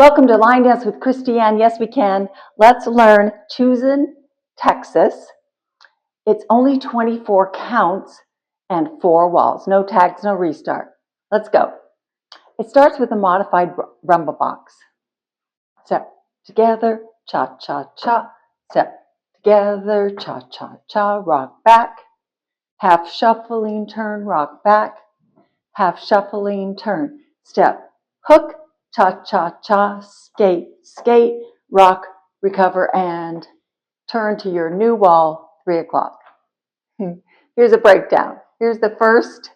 Welcome to Line Dance with Christiane. Yes, we can. Let's learn CHOOSIN Texas. It's only 24 counts and 4 walls. No tags, no restart. Let's go. It starts with a modified rumba box. Step together, cha-cha-cha. Step together, cha-cha-cha. Rock back. Half shuffling, turn, rock back. Half shuffling, turn. Step, hook. Cha-cha-cha, skate, skate, rock, recover, and turn to your new wall, 3 o'clock. Here's a breakdown. Here's the first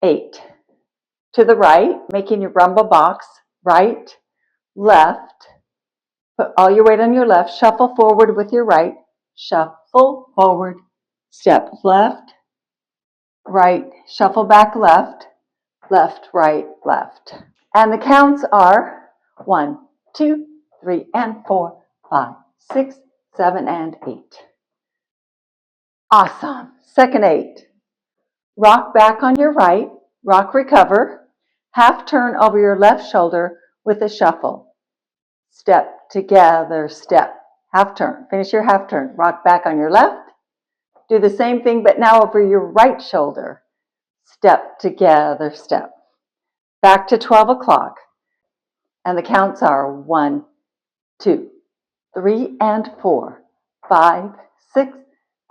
8. To the right, making your rumba box, right, left. Put all your weight on your left. Shuffle forward with your right. Shuffle forward. Step left, right. Shuffle back left, left, right, left. And the counts are 1, 2, 3, and 4, 5, 6, 7, and 8. Awesome. Second 8. Rock back on your right, rock recover, half turn over your left shoulder with a shuffle. Step together, step, half turn. Finish your half turn. Rock back on your left. Do the same thing, but now over your right shoulder. Step together, step. Back to 12 o'clock. And the counts are 1, 2, 3, and 4, 5, 6,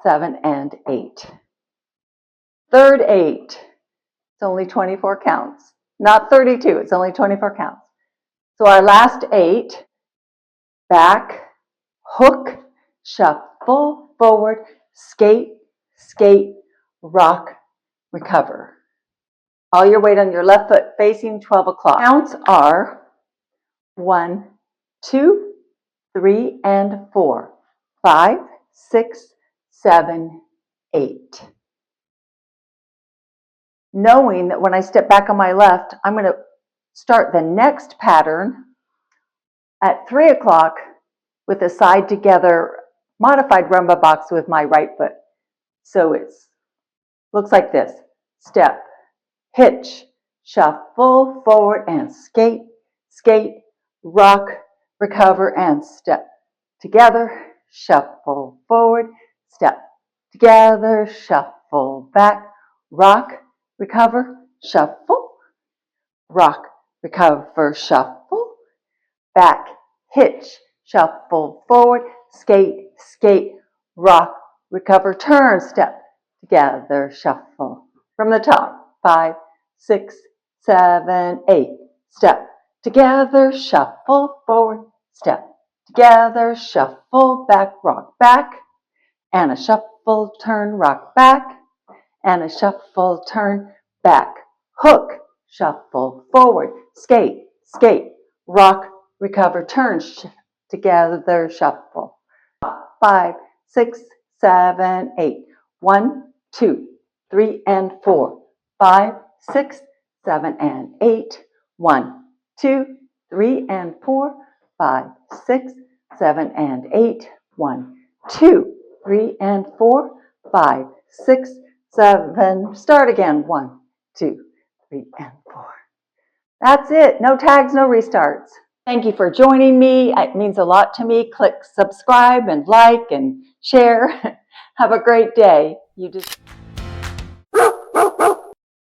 7, and 8. Third 8. It's only 24 counts. Not 32. It's only 24 counts. So our last 8. Back, hook, shuffle, forward, skate, skate, rock, recover. All your weight on your left foot facing 12 o'clock. Counts are 1, 2, 3, and 4, 5, 6, 7, 8. Knowing that when I step back on my left, I'm going to start the next pattern at 3 o'clock with a side together modified rumba box with my right foot. So it looks like this. Step, hitch, shuffle forward and skate, skate, rock, recover, and step together, shuffle forward, step together, shuffle back, rock, recover, shuffle, rock, recover, shuffle, back, hitch, shuffle forward, skate, skate, rock, recover, turn, step together, shuffle. From the top, 5, 6, 7, 8. Step together, shuffle forward, step together, shuffle back, rock back, and a shuffle, turn, rock back, and a shuffle, turn, back, hook, shuffle forward, skate, skate, rock, recover, turn, together, shuffle. 5, 6, 7, 8. 1, 2, 3, and 4, 5, 6, 7, and 8. 1, 2, 3, and 4, 5, 6, 7, and 8. 1, 2, 3, and 4, 5, 6, 7. Start again. 1, 2, 3, and 4. That's it. No tags, no restarts. Thank you for joining me. It means a lot to me. Click subscribe and like and share. Have a great day. You just